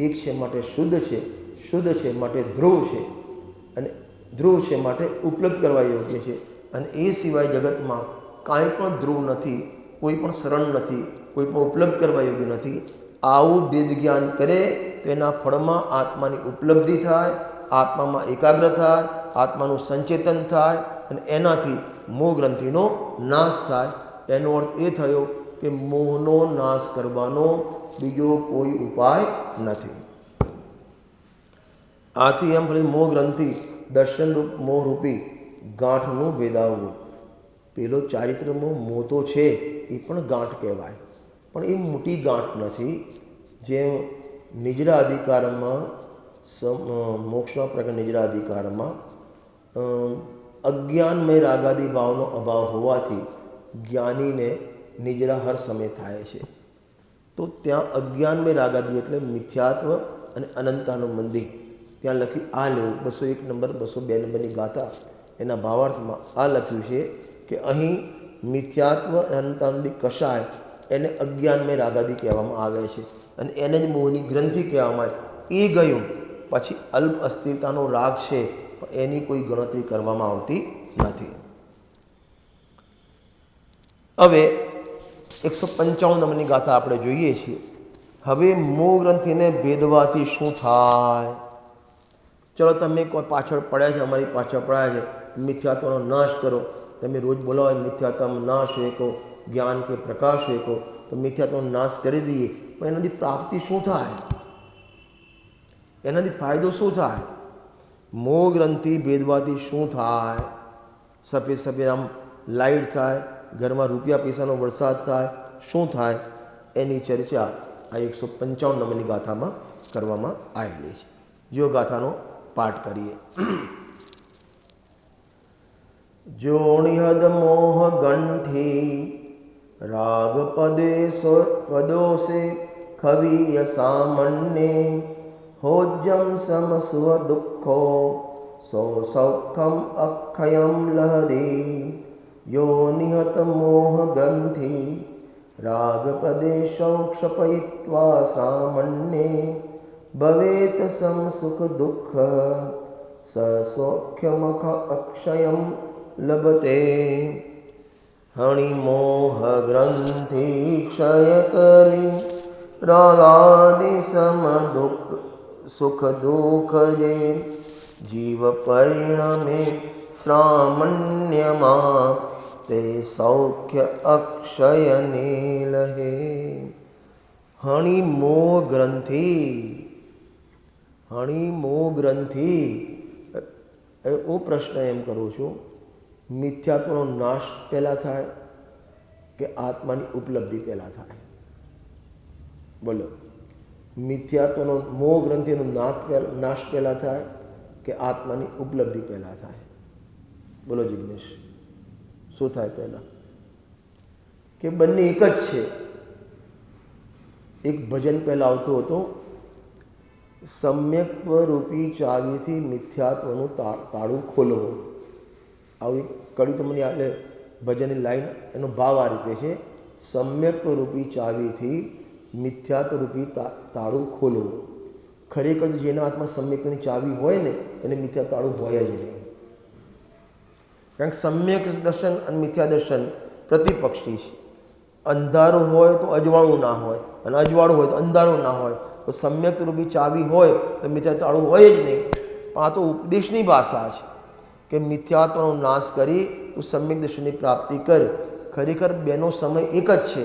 એક છે માટે શુદ્ધ છે, શુદ્ધ છે માટે ધ્રુવ છે, અને ધ્રુવ છે માટે ઉપલબ્ધ કરવા યોગ્ય છે. અને એ સિવાય જગતમાં કાંઈ પણ ધ્રુવ નથી, કોઈ પણ શરણ નથી, કોઈ પણ ઉપલબ્ધ કરવા યોગ્ય નથી. આવું વેદ જ્ઞાન કરે તો એના ફળમાં આત્માની ઉપલબ્ધિ થાય, આત્મામાં એકાગ્ર થાય, આત્માનું સંચેતન થાય, અને એનાથી મોહ ગ્રંથિનો નાશ થાય. એનો અર્થ એ થયો કે મોહનો નાશ કરવાનો બીજો કોઈ ઉપાય નથી. આથી એમ ફરી મોહ ગ્રંથિ દર્શનરૂપ મોહરૂપી ગાંઠનું ભેદાવવું. પેલો ચારિત્રનો મોહ તો છે, એ પણ ગાંઠ કહેવાય, પણ એ મોટી ગાંઠ નથી. જેમ નિજરા અધિકારમાં મોક્ષના પ્રકાર નિજરા અધિકારમાં અજ્ઞાનમય રાગાદી ભાવનો અભાવ હોવાથી જ્ઞાનીને નિજરા હર સમય થાય છે. તો ત્યાં અજ્ઞાનમય રાગાદી એટલે મિથ્યાત્વ અને અનંતાનું મંદિર ત્યાં લખી આ લેવું 201 નંબર 202 નંબરની ગાથા એના ભાવાર્થમાં આ લખ્યું છે કે અહીં મિથ્યાત્વ અનંતાનંદી કષાય એને અજ્ઞાનમય રાગાદી કહેવામાં આવે છે અને એને જ મોહની ગ્રંથિ કહેવામાં આવે. એ ગયું પછી અલ્પ અસ્થિરતાનો રાગ છે પણ એની કોઈ ગણતરી કરવામાં આવતી નથી. હવે 155 નંબરની ગાથા આપણે જોઈએ છીએ. હવે મોહ ગ્રંથિને ભેદવાથી શું થાય? ચલો તમે કોઈ પાછળ પડ્યા છે, અમારી પાછળ પડ્યા છે, મિથ્યાત્વનો નાશ કરો. તમે રોજ બોલાવો મિથ્યાત્વ નાશ વેકો, જ્ઞાન કે પ્રકાશ વેકો, તો મિથ્યાત્વનો નાશ કરી દઈએ પણ એનાથી પ્રાપ્તિ શું થાય? એનાથી ફાયદો શું થાય? મોહ ગ્રંથિ ભેદવાથી શું થાય? સફેદ સફેદ આમ લાઇટ થાય, ઘરમાં રૂપિયા પૈસાનો વરસાદ થાય, શું થાય? એની ચર્ચા આ 155 નંબરની ગાથામાં કરવામાં આવેલી છે. જો ગાથાનો પાઠ કરીએ. જોણિહદ મોહ ગંઠી રાગ પદોસે ખવીય સામન્ને હોજ્જમ સમ સ્વ દુઃખો સો સૌખમ અક્ષયમ લહરી યો નિહત મોહ ગ્રંથિ રાગ પ્રદેશો ક્ષપયિત્વા સામન્ને ભવેત સમ સુખ દુઃખ સૌખ્યમખ અક્ષયમ લભતે. હણી મોહ ગ્રંથિ ક્ષય કરી રાગાદિ સમ દુઃખ સુખ દુઃખ જે જીવ પરિણમે શ્રામણ્યમાં તે સૌખ્ય અક્ષયને લહે. હણી મોહ ગ્રંથિ, હણી મોહ ગ્રંથિ. હું પ્રશ્ન એમ કરું છું, મિથ્યાત્વનો નાશ પહેલાં થાય કે આત્માની ઉપલબ્ધિ પહેલાં થાય? બોલો, મિથ્યાત્વનો મોહ ગ્રંથિનો નાશ પહેલાં થાય કે આત્માની ઉપલબ્ધિ પહેલાં થાય? બોલો જિગ્નેશ, શું થાય પહેલાં? કે બંને એક જ છે? એક ભજન પહેલાં આવતું હતું, સમ્યક્ત્વ રૂપી ચાવીથી મિથ્યાત્વનું તાળું ખોલવું. આવી કડી તમને યાદ, ભજનની લાઈન, એનો ભાવ આ રીતે છે, સમ્યક્ત્વ રૂપી ચાવીથી મિથ્યાત્વ રૂપી તાળું ખોલવું. ખરેખર જેના હાથમાં સમ્યક્તની ચાવી હોય ને એને મિથ્યા તાળું હોય જ નહીં. કારણ કે સમ્યક દર્શન અને મિથ્યા દર્શન પ્રતિપક્ષી છે. અંધારું હોય તો અજવાળું ના હોય, અને અજવાળું હોય તો અંધારું ના હોય. તો સમ્યક રૂપી ચાવી હોય તો મિથ્યા તાળું હોય જ નહીં. પણ આ તો ઉપદેશની ભાષા છે કે મિથ્યાત્વનો નાશ કરી તું સમ્યક દર્શનની પ્રાપ્તિ કર. ખરેખર બેનો સમય એક જ છે.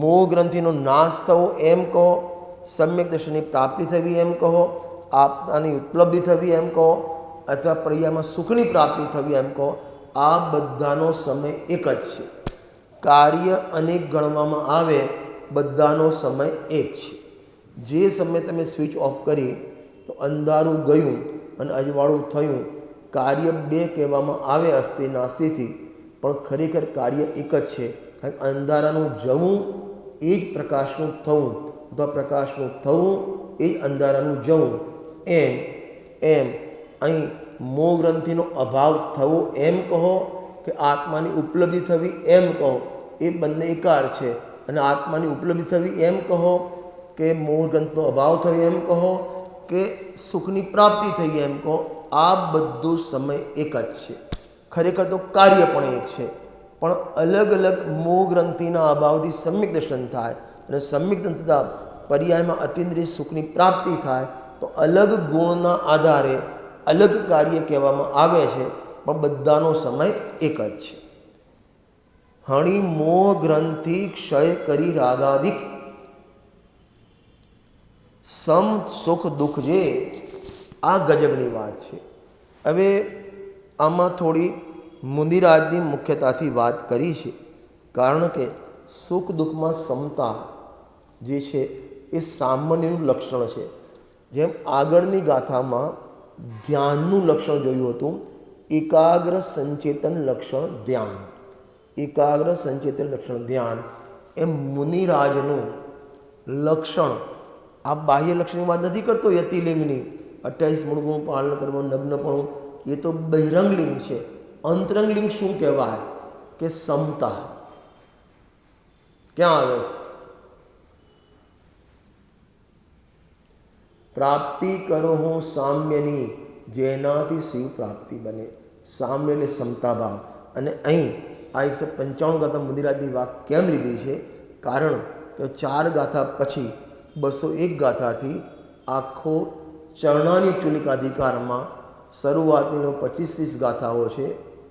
મોહ ગ્રંથિનો નાશ થવો એમ કહો, સમ્યક દર્શનની પ્રાપ્તિ થવી એમ કહો, આપનાની ઉપલબ્ધિ થવી એમ કહો, અથવા પર્યાયમાં સુખની પ્રાપ્તિ થવી એમ કહો, આ બધાનો સમય એક જ છે. કાર્ય અનેક ગણવામાં આવે, બધાનો સમય એક છે. જે સમયે તમે સ્વિચ ઓફ કરી તો અંધારું ગયું અને અજવાળું થયું, કાર્ય બે કહેવામાં આવે અસ્તિ નાસ્તિથી, પણ ખરેખર કાર્ય એક જ છે. કારણ કે અંધારાનું જવું એ જ પ્રકાશનું થવું, અથવા પ્રકાશનું થવું એ જ અંધારાનું જવું. એમ અહીં મોહ ગ્રંથિનો અભાવ થવો એમ કહો કે આત્માની ઉપલબ્ધિ થવી એમ કહો, એ બંને એકાર છે. અને આત્માની ઉપલબ્ધિ થવી એમ કહો કે મોહ ગ્રંથનો અભાવ થયો એમ કહો કે સુખની પ્રાપ્તિ થઈ એમ કહો, આ બધું સમય એક જ છે. ખરેખર તો કાર્ય પણ એક છે, પણ અલગ અલગ મોહ ગ્રંથિના અભાવથી સમ્યક દર્શન થાય, અને સમ્યક દર્શન થતાં પર્યાયમાં અતિન્દ્રિય સુખની પ્રાપ્તિ થાય. તો અલગ ગુણના આધારે અલગ કાર્ય કહેવામાં આવે છે, પણ બધાનો સમય એક જ છે. હણી મોહ ગ્રંથિ ક્ષય કરી રાગાદિક સમ સુખ દુઃખ જે, આ ગજબની વાત છે. હવે આમાં થોડી મુનિરાજની મુખ્યતાથી વાત કરી છે, કારણ કે સુખ દુઃખમાં સમતા જે છે એ સામાન્યનું લક્ષણ છે. જેમ આગળની ગાથામાં ધ્યાનનું લક્ષણ જોયું હતું, એકાગ્ર સંચેતન લક્ષણ ધ્યાન, એકાગ્ર સંચેતન લક્ષણ ધ્યાન, એમ મુનિરાજનું લક્ષણ આ બાહ્ય લક્ષણની વાત નથી કરતો. યતિલિંગની 28 મૂળગુણ પાલન કરવું, નગ્નપણું, એ તો બહિરંગ લિંગ છે. અંતરંગ લિંગ શું કહેવાય કે સમતા. ક્યાં આવે છે? પ્રાપ્તિ કરો હું સામ્યની, જેનાથી શિવ પ્રાપ્તિ બને. સામ્ય એટલે સમતા ભાવ. અને અહીં આ 195 ગાથા મુનિરાજની વાત કેમ લીધી છે? કારણ કે 4 ગાથા પછી 201 ગાથાથી આખો ચરણાની ચુલિકાધિકારમાં શરૂઆતની 25-30 ગાથાઓ છે,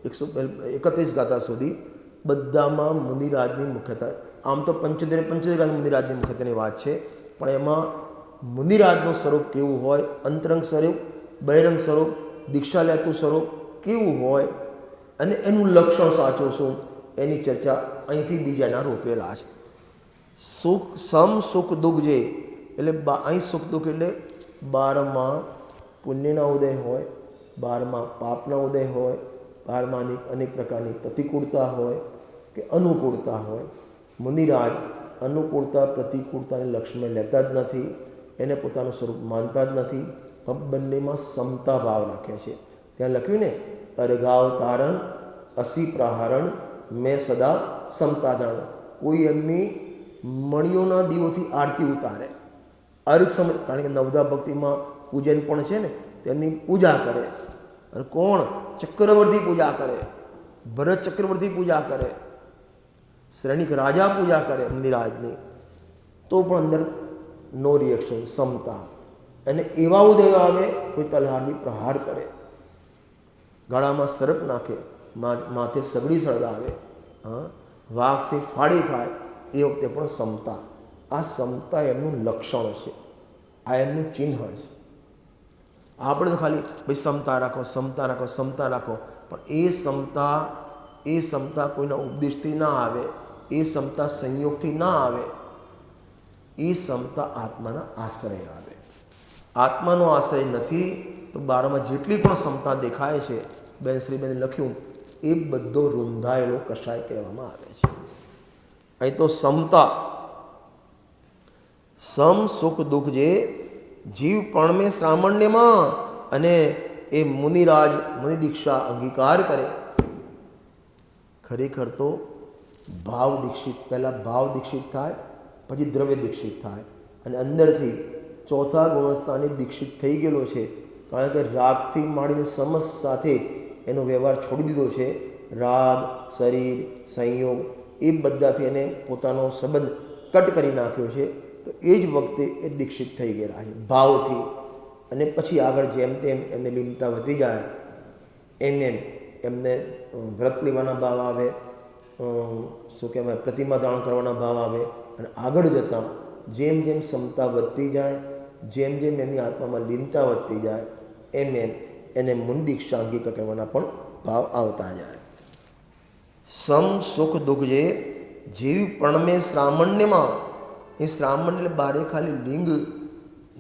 131 ગાથા સુધી બધામાં મુનિરાજની મુખ્યતા. આમ તો 75 ગાથા મુનિરાજની મુખ્યતાની વાત છે, પણ એમાં મુનિરાજનું સ્વરૂપ કેવું હોય, અંતરંગ સ્વરૂપ, બહિરંગ સ્વરૂપ, દીક્ષા લેતું સ્વરૂપ કેવું હોય અને એનું લક્ષણ સાચું શું, એની ચર્ચા અહીંથી બીજાના રોપેલા છે. સુખ સમ સુખ દુઃખ જે એટલે અહીં સુખ દુઃખ એટલે 12માં પુણ્યના ઉદય હોય, 12માં પાપના ઉદય હોય, 12માં અનેક પ્રકારની પ્રતિકૂળતા હોય કે અનુકૂળતા હોય. મુનિરાજ અનુકૂળતા પ્રતિકૂળતાને લક્ષ્યમાં લેતા જ નથી, એને પોતાનું સ્વરૂપ માનતા જ નથી, બંનેમાં સમતા ભાવ રાખે છે. ત્યાં લખ્યું ને, અર્ઘાવતારણ અસી પ્રહારણ મેં સદા સમતાધારણ. કોઈ એમની મણિયોના દીવોથી આરતી ઉતારે, અર્ઘ સમય, કારણ કે નવદા ભક્તિમાં પૂજન પણ છે ને, તેમની પૂજા કરે. અને કોણ? ચક્રવર્તી પૂજા કરે, ભરત ચક્રવર્તી પૂજા કરે, શ્રેણિક રાજા પૂજા કરે મુનિરાજની, તો પણ અંદર નો રિએક્શન, સમતા. અને એવા ઉદયો આવે, કોઈ તલહારથી પ્રહાર કરે, ગળામાં સર્પ નાખે, માથે સગડી સળગાવે, વાઘથી ફાડી ખાય, એ વખતે પણ સમતા. આ સમતા એમનું લક્ષણ છે, આ એમનું ચિહ્ન છે. આપણે તો ખાલી ભાઈ સમતા રાખો, સમતા રાખો, સમતા રાખો, પણ એ સમતા કોઈના ઉપદેશથી ના આવે, એ સમતા સંયોગથી ના આવે, એ સમતા આત્માના આશ્રય આવે. આત્માનો આશ્રય નથી તો 12માં જેટલી પણ સમતા દેખાય છે, બેન શ્રીબેને લખ્યું, એ બધો રૂંધાયેલો કશાય કહેવામાં આવે છે. અહીં તો સમતા, સમ સુખ દુઃખ જે જીવ પણમે શ્રામણ્યમાં, અને એ મુનિરાજ મુનિ દીક્ષા અંગીકાર કરે. ખરેખર તો ભાવ દીક્ષિત, પહેલાં ભાવ દીક્ષિત થાય, પછી દ્રવ્ય દીક્ષિત થાય, અને અંદરથી ચોથા ગુણસ્થાને દીક્ષિત થઈ ગયેલો છે. કારણ કે રાગથી માંડીને સમસ્ત સાથે એનો વ્યવહાર છોડી દીધો છે. રાગ, શરીર, સંયોગ એ બધાથી એને પોતાનો સંબંધ કટ કરી નાખ્યો છે. તો એ જ વખતે એ દીક્ષિત થઈ ગયેલા છે ભાવથી. અને પછી આગળ જેમ તેમ એમને લીનતા વધી જાય, એમ એમને વ્રત લેવાના ભાવ આવે, શું કહેવાય, પ્રતિમા ધારણ કરવાના ભાવ આવે, અને આગળ જતાં જેમ જેમ ક્ષમતા વધતી જાય, જેમ જેમ એમની આત્મામાં લીનતા વધતી જાય, એમ એને મુનિ દીક્ષા અંગીકાર કરવાના પણ ભાવ આવતા જાય. સમ સુખ દુઃખ જે જીવ પ્રણમે શ્રામણ્યમાં, એ શ્રામણ એટલે બારે ખાલી લિંગ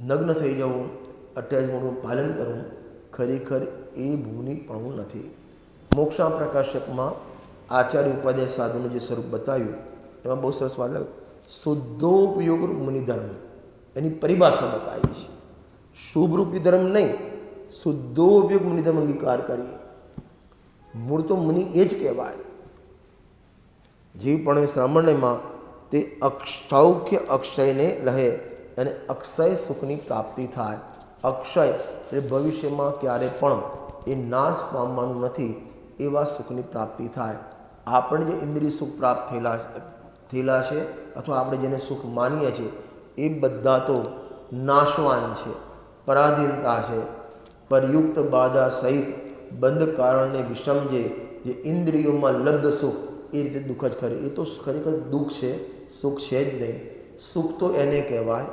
નગ્ન થઈ જવું, 28 મૂળનું પાલન કરવું, ખરેખર એ મુનિપણું નથી. મોક્ષા પ્રકાશકમાં આચાર્ય ઉપાધ્યાય સાધુનું જે સ્વરૂપ બતાવ્યું, એમાં બહુ સરસ વાત લાગ્યું. શુદ્ધોપયોગ મુનિધર્મ, એની પરિભાષા બતાવી છે. શુભરૂપી ધર્મ નહીં, શુદ્ધોપયોગ મુનિધર્મ અંગીકાર કરી. મૂળ તો મુનિ એ જ કહેવાય. જીવ પણ શ્રામણ્યમાં તે સૌખ્ય અક્ષયને લહે, અને અક્ષય સુખની પ્રાપ્તિ થાય. અક્ષય એટલે ભવિષ્યમાં ક્યારે પણ એ નાશ પામવાનું નથી, એવા સુખની પ્રાપ્તિ થાય. આપણે જે ઇન્દ્રિય સુખ પ્રાપ્ત થયેલા છે, અથવા આપણે જેને સુખ માનીએ છીએ, એ બધા તો નાશવાન છે, પરાધીનતા છે. પરયુક્ત બાધા સહિત બંધ કારણને વિષમજે જે ઇન્દ્રિયોમાં લબ્ધ સુખ, એ રીતે દુઃખ જ ખરે. એ તો ખરેખર દુઃખ છે, સુખ છે જ નહીં. સુખ તો એને કહેવાય,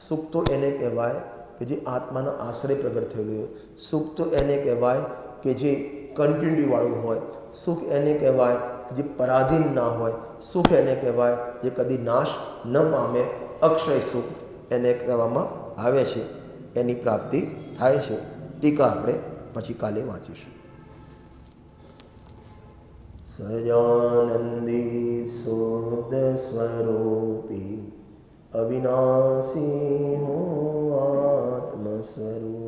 સુખ તો એને કહેવાય કે જે આત્માના આશ્રય પ્રગટ થયેલું હોય. સુખ તો એને કહેવાય કે જે કન્ટિન્યુટીવાળું હોય. સુખ એને કહેવાય કે જે પરાધીન ના હોય. સુખ એને કહેવાય જે કદી નાશ ન પામે, અક્ષય સુખ. એને કહેવામાં આવે છે, એની પ્રાપ્તિ થાય છે. ટીકા આપણે પછી કાલે વાંચીશું. સહજાનંદી શુદ્ધ સ્વરૂપી અવિનાશી હું આત્મ સ્વરૂપ